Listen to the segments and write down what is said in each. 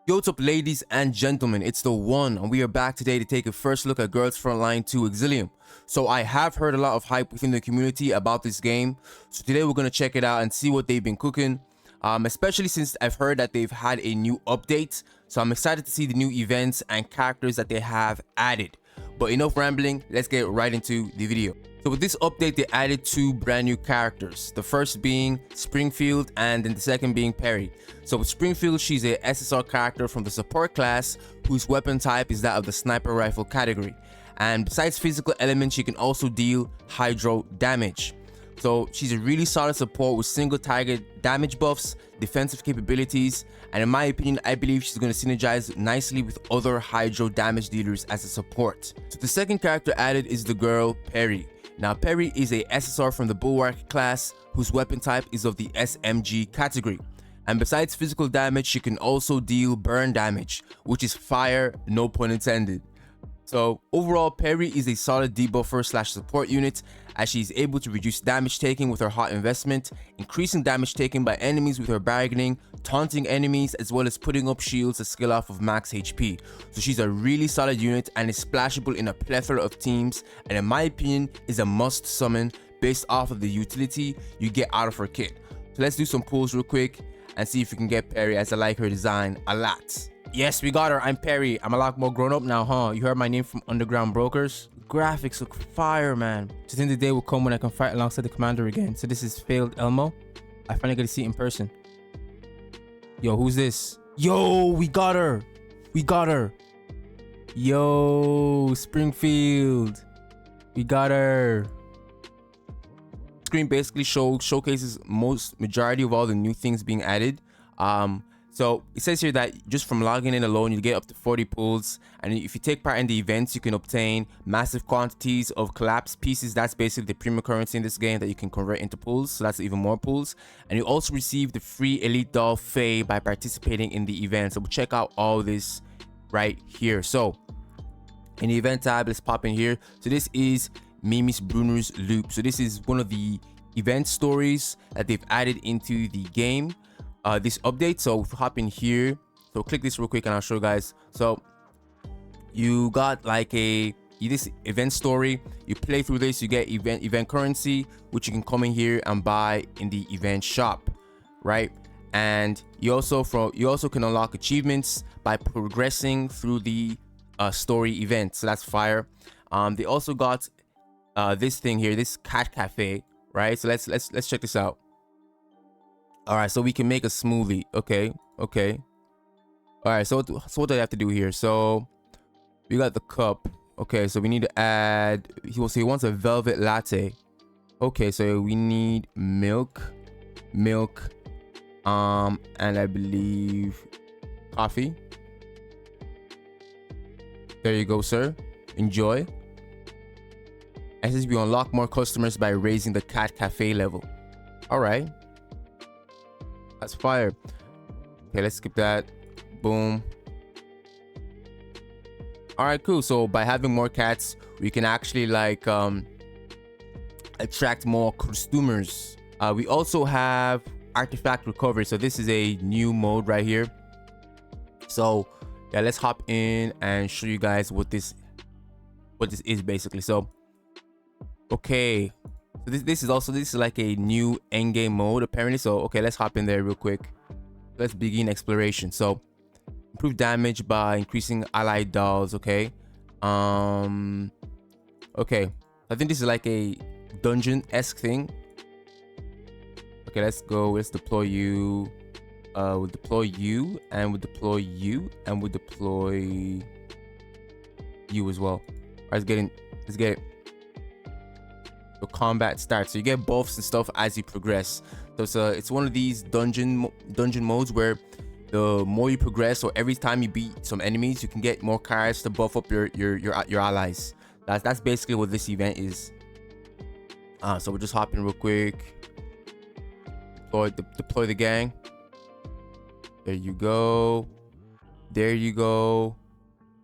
Yo, what's up, ladies and gentlemen, it's the one, and we are back today to take a first look at Girls Frontline 2 Exilium. So I have heard a lot of hype within the community about this game, so today we're going to check it out and see what they've been cooking, especially since I've heard that they've had a new update, so I'm excited to see the new events and characters that they have added. But enough rambling, let's get right into the video. So with this update, they added two brand new characters, the first being Springfield and then the second being Peri. So with Springfield, she's a SSR character from the support class whose weapon type is that of the sniper rifle category. And besides physical elements, she can also deal hydro damage. So she's a really solid support with single target damage buffs, defensive capabilities, and in my opinion, I believe she's going to synergize nicely with other hydro damage dealers as a support. So the second character added is the girl Peri. Now Peri is a SSR from the Bulwark class whose weapon type is of the SMG category. And besides physical damage, she can also deal burn damage, which is fire, no pun intended. So overall, Peri is a solid debuffer slash support unit as she is able to reduce damage taken with her hot investment, increasing damage taken by enemies with her bargaining, taunting enemies, as well as putting up shields to scale off of max HP. So she's a really solid unit and is splashable in a plethora of teams, and in my opinion is a must summon based off of the utility you get out of her kit. So let's do some pulls real quick and see if we can get Peri, as I like her design a lot. Yes, we got her. I'm Peri. I'm a lot more grown up now, huh? You heard my name from Underground Brokers? Graphics look fire, man. To think the day will come when I can fight alongside the commander again. So this is failed Elmo. I finally get to see it in person. Yo, who's this? Yo, we got her. We got her. Yo, Springfield. We got her. Screen basically showcases majority of all the new things being added. So it says here that just from logging in alone, you get up to 40 pulls, and if you take part in the events, you can obtain massive quantities of collapsed pieces. That's basically the premium currency in this game that you can convert into pulls, so that's even more pulls. And you also receive the free elite doll Faye by participating in the event. So we'll check out all this right here. So in the event tab, let's pop in here. So this is Mimi's Bruner's Loop. So this is one of the event stories that they've added into the game. This update. So if you hop in here, so click this real quick and I'll show you guys. So you got like this event story, you play through this, you get event currency, which you can come in here and buy in the event shop, right? And you also can unlock achievements by progressing through the story event. So that's fire. They also got this thing here, this cat cafe, right? So let's check this out. All right, so we can make a smoothie. Okay. All right, so what do I have to do here? So we got the cup. Okay, so we need to add, he wants a velvet latte. Okay, so we need milk, and I believe coffee. There you go, sir. Enjoy. And since we unlock more customers by raising the cat cafe level. All right. That's fire. Okay, let's skip that. Boom. All right, cool. So by having more cats, we can actually like attract more customers. We also have artifact recovery. So this is a new mode right here. So yeah, let's hop in and show you guys what this is basically. So okay. So this is like a new endgame mode apparently. So okay, let's hop in there real quick. Let's begin exploration. So improve damage by increasing allied dolls. Okay. Okay, I think this is like a dungeon-esque thing. Okay, let's go. Let's deploy you. We'll deploy you, and we'll deploy you, and we'll deploy you as well. All right, let's get it. So combat starts. So you get buffs and stuff as you progress. So it's one of these dungeon modes where the more you progress, or every time you beat some enemies, you can get more cards to buff up your allies. That's basically what this event is. So we'll just hop in real quick. Deploy the gang. There you go. There you go.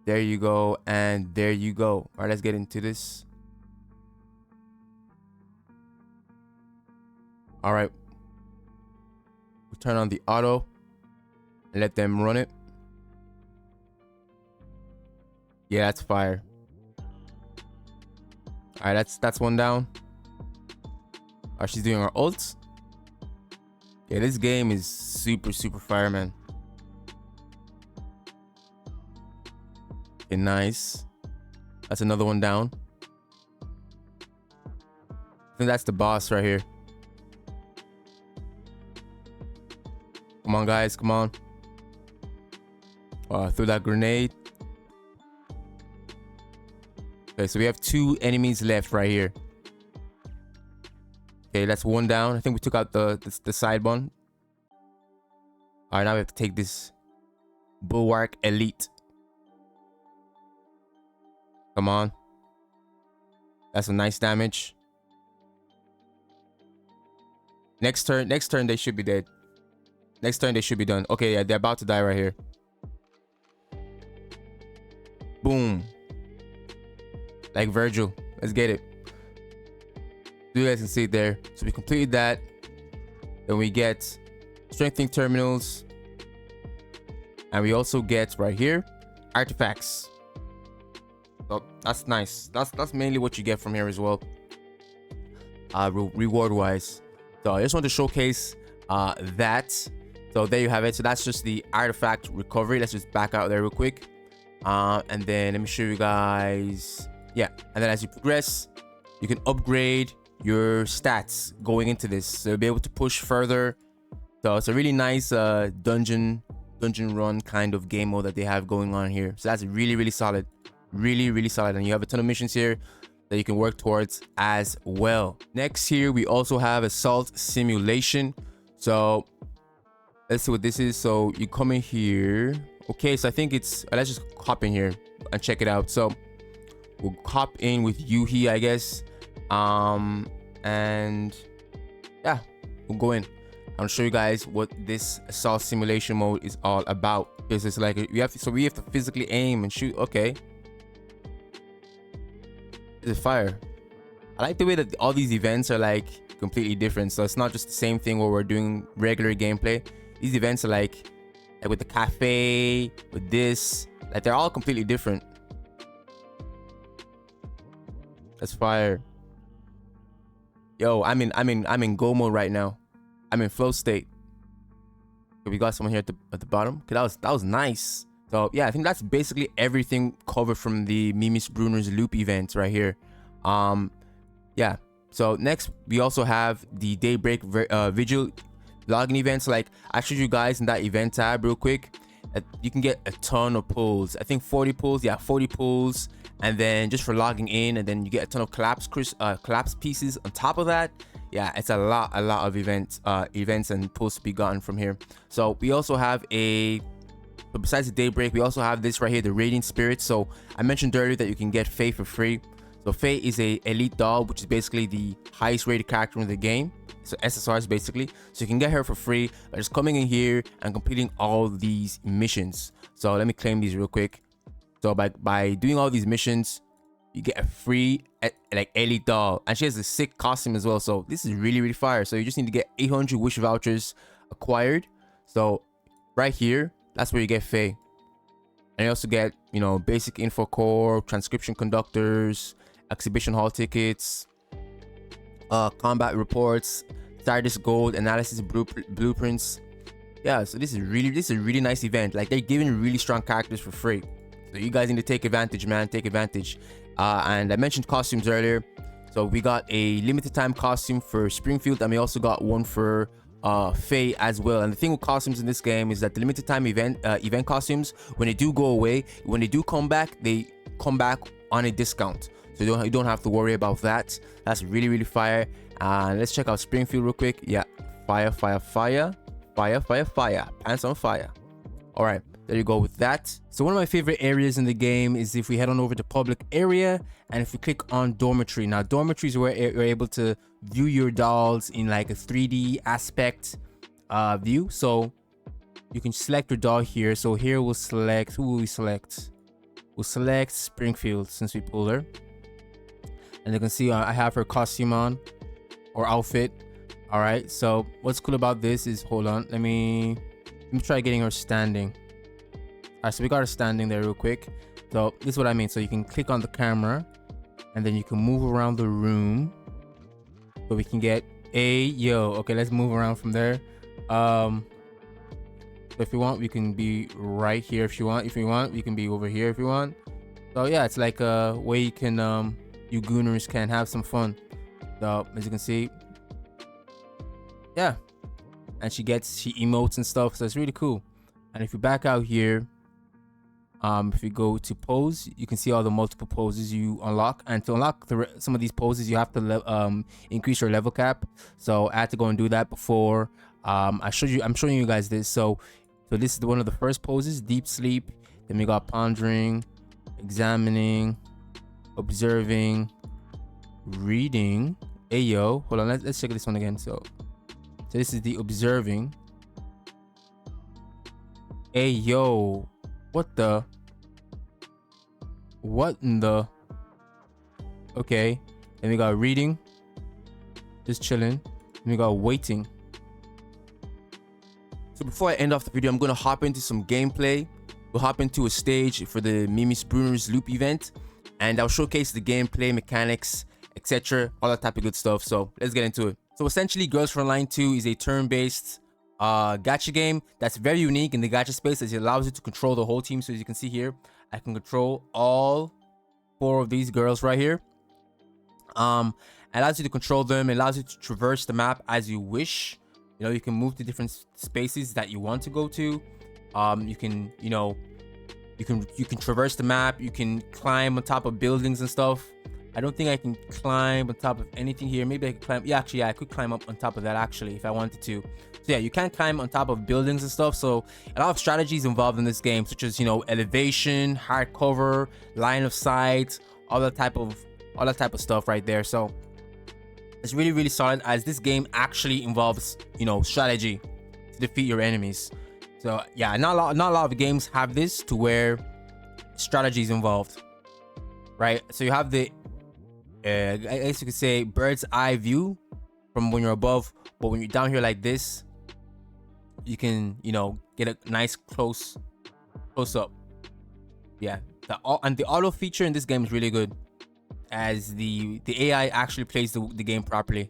There you go. And there you go. All right, let's get into this. All right. We'll turn on the auto and let them run it. Yeah, that's fire. All right, that's one down. Oh, she's doing her ults. Yeah, this game is super fire, man. Okay, nice. That's another one down. I think that's the boss right here. Come on, guys, come on. Threw that grenade. Okay, so we have 2 enemies left right here. Okay, that's one down. I think we took out the side one. All right, now we have to take this Bulwark Elite. Come on. That's some nice damage. Next turn they should be dead. Next turn they should be done. Okay, yeah, they're about to die right here. Boom. Like Virgil. Let's get it. You guys can see it there. So we completed that. Then we get strengthening terminals. And we also get right here artifacts. So that's nice. That's mainly what you get from here as well. Reward wise. So I just want to showcase that. So there you have it. So that's just the artifact recovery. Let's just back out there real quick. And then let me show you guys. Yeah, and then as you progress, you can upgrade your stats going into this, so you'll be able to push further. So it's a really nice dungeon run kind of game mode that they have going on here. So that's really solid, really solid. And you have a ton of missions here that you can work towards as well. Next here we also have assault simulation. So let's see what this is. So you come in here. Okay, so I think it's let's just hop in here and check it out. So we'll hop in with Yuhi, I guess. And yeah, we'll go in. I'll show you guys what this assault simulation mode is all about. Because it's like we have to physically aim and shoot. Okay, this is fire. I like the way that all these events are like completely different. So it's not just the same thing where we're doing regular gameplay. These events are like with the cafe, with this, like they're all completely different. That's fire. Yo, I'm in go mode right now. I'm in flow state. Okay, we got someone here at the bottom. Okay, that was nice. So yeah, I think that's basically everything covered from the Mimis Bruner's loop event right here. Yeah. So next we also have the Daybreak Vigil login events. Like I showed you guys in that event tab real quick. You can get a ton of pulls. I think 40 pulls. Yeah, 40 pulls. And then just for logging in, and then you get a ton of collapse pieces on top of that. Yeah, it's a lot of events and pulls to be gotten from here. So we also have but besides the Daybreak, we also have this right here, the Radiant Spirit. So I mentioned earlier that you can get Faye for free. So Faye is a elite doll, which is basically the highest rated character in the game. So SSRs basically. So you can get her for free by just coming in here and completing all these missions. So let me claim these real quick. So by doing all these missions, you get a free like elite doll, and she has a sick costume as well. So this is really fire. So you just need to get 800 wish vouchers acquired. So right here, that's where you get Faye. And you also get, you know, basic info core, transcription conductors, exhibition hall tickets, combat reports, Stardust gold, analysis blueprints. Yeah, so this is a really nice event. Like they're giving really strong characters for free. So you guys need to take advantage, man. Take advantage. And I mentioned costumes earlier. So we got a limited time costume for Springfield, and we also got one for Faye as well. And the thing with costumes in this game is that the limited time event costumes, when they do go away, when they do come back, they come back on a discount. So you don't have to worry about that. That's really fire. And let's check out Springfield real quick. Yeah, fire. Pants on fire. All right, there you go with that. So one of my favorite areas in the game is if we head on over to public area, and if we click on dormitory. Now dormitory is where you're able to view your dolls in like a 3D aspect view. So you can select your doll here. So here we'll select, who will we select? We'll select Springfield since we pulled her. And you can see I have her costume on, or outfit. All right, so what's cool about this is, hold on, let me try getting her standing. All right, so we got her standing there real quick. So this is what I mean. So you can click on the camera and then you can move around the room. So we can get okay, let's move around from there. So if you want, we can be right here if you want. If you want, we can be over here if you want. So yeah, it's like a way you can you gooners can have some fun. So as you can see, yeah, and she emotes and stuff, so it's really cool. And if you back out here, if you go to pose, you can see all the multiple poses you unlock. And to unlock some of these poses, you have to increase your level cap. So I had to go and do that before I'm showing you guys this. So this is one of the first poses, deep sleep. Then we got pondering, examining, observing, reading. Ayo, hold on, let's check this one again. So this is the observing. Ayo, what in the okay. Then we got reading, just chilling. Then we got waiting. So before I end off the video, I'm gonna hop into some gameplay. We'll hop into a stage for the Mimi Spooner's loop event, and I'll showcase the gameplay mechanics, etc., all that type of good stuff. So let's get into it. So essentially, Girls Frontline 2 is a turn-based gacha game that's very unique in the gacha space, as it allows you to control the whole team. So as you can see here, I can control all 4 of these girls right here. It allows you to control them. It allows you to traverse the map as you wish. You know, you can move to different spaces that you want to go to. You can, you know, you can traverse the map. You can climb on top of buildings and stuff. I don't think I can climb on top of anything here. Maybe I could climb. Yeah, actually, yeah, I could climb up on top of that actually if I wanted to. So yeah, you can climb on top of buildings and stuff. So a lot of strategies involved in this game, such as, you know, elevation, hard cover, line of sight, all that type of stuff right there. So it's really, really solid, as this game actually involves, you know, strategy to defeat your enemies. So yeah, not a lot of games have this to where strategy is involved, right? So you have the I guess you could say bird's eye view from when you're above, but when you're down here like this, you can, you know, get a nice close up. Yeah, the auto feature in this game is really good, as the AI actually plays the game properly.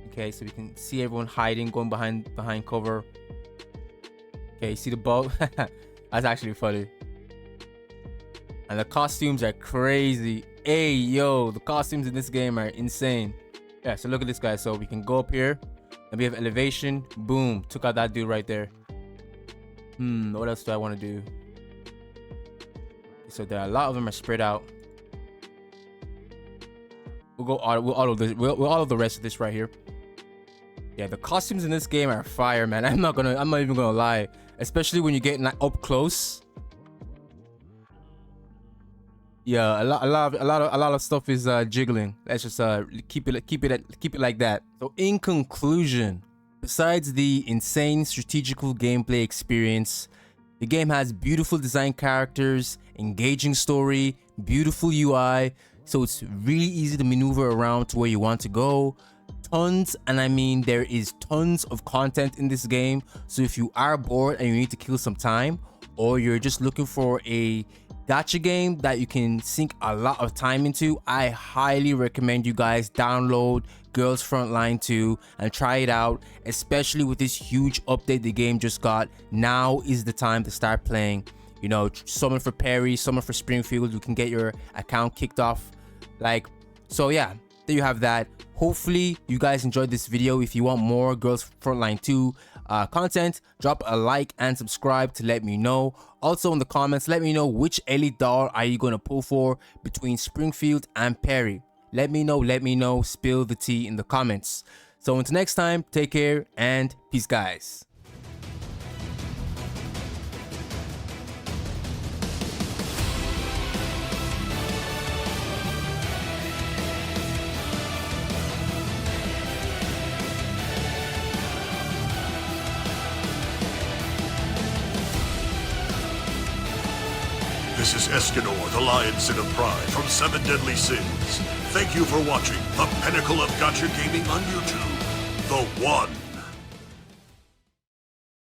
Okay, so we can see everyone hiding, going behind cover. Okay, see the bug? That's actually funny. And the costumes are crazy. Hey, yo, the costumes in this game are insane. Yeah, so look at this guy. So we can go up here and we have elevation. Boom, took out that dude right there. What else do I want to do? So there are a lot of them are spread out. We'll auto the rest of this right here. Yeah, the costumes in this game are fire, man. I'm not even gonna lie, especially when you get up close. Yeah, a lot of stuff is jiggling. Let's just keep it like that. So in conclusion, besides the insane strategical gameplay experience, the game has beautiful design characters, engaging story, beautiful UI, so it's really easy to maneuver around to where you want to go. Tons, and I mean there is tons of content in this game. So if you are bored and you need to kill some time, or you're just looking for a gacha game that you can sink a lot of time into, I highly recommend you guys download Girls Frontline 2 and try it out, especially with this huge update the game just got. Now is the time to start playing. You know, summon for Peri, summon for Springfield, you can get your account kicked off. Like, so yeah, there you have that. Hopefully you guys enjoyed this video. If you want more Girls Frontline 2 content, drop a like and subscribe to let me know. Also in the comments, let me know which elite doll are you going to pull for between Springfield and Peri. Let me know, spill the tea in the comments. So until next time, take care and peace, guys. This is Escanor, the Lion Sin of Pride from 7 Deadly Sins. Thank you for watching the pinnacle of gacha gaming on YouTube, The One.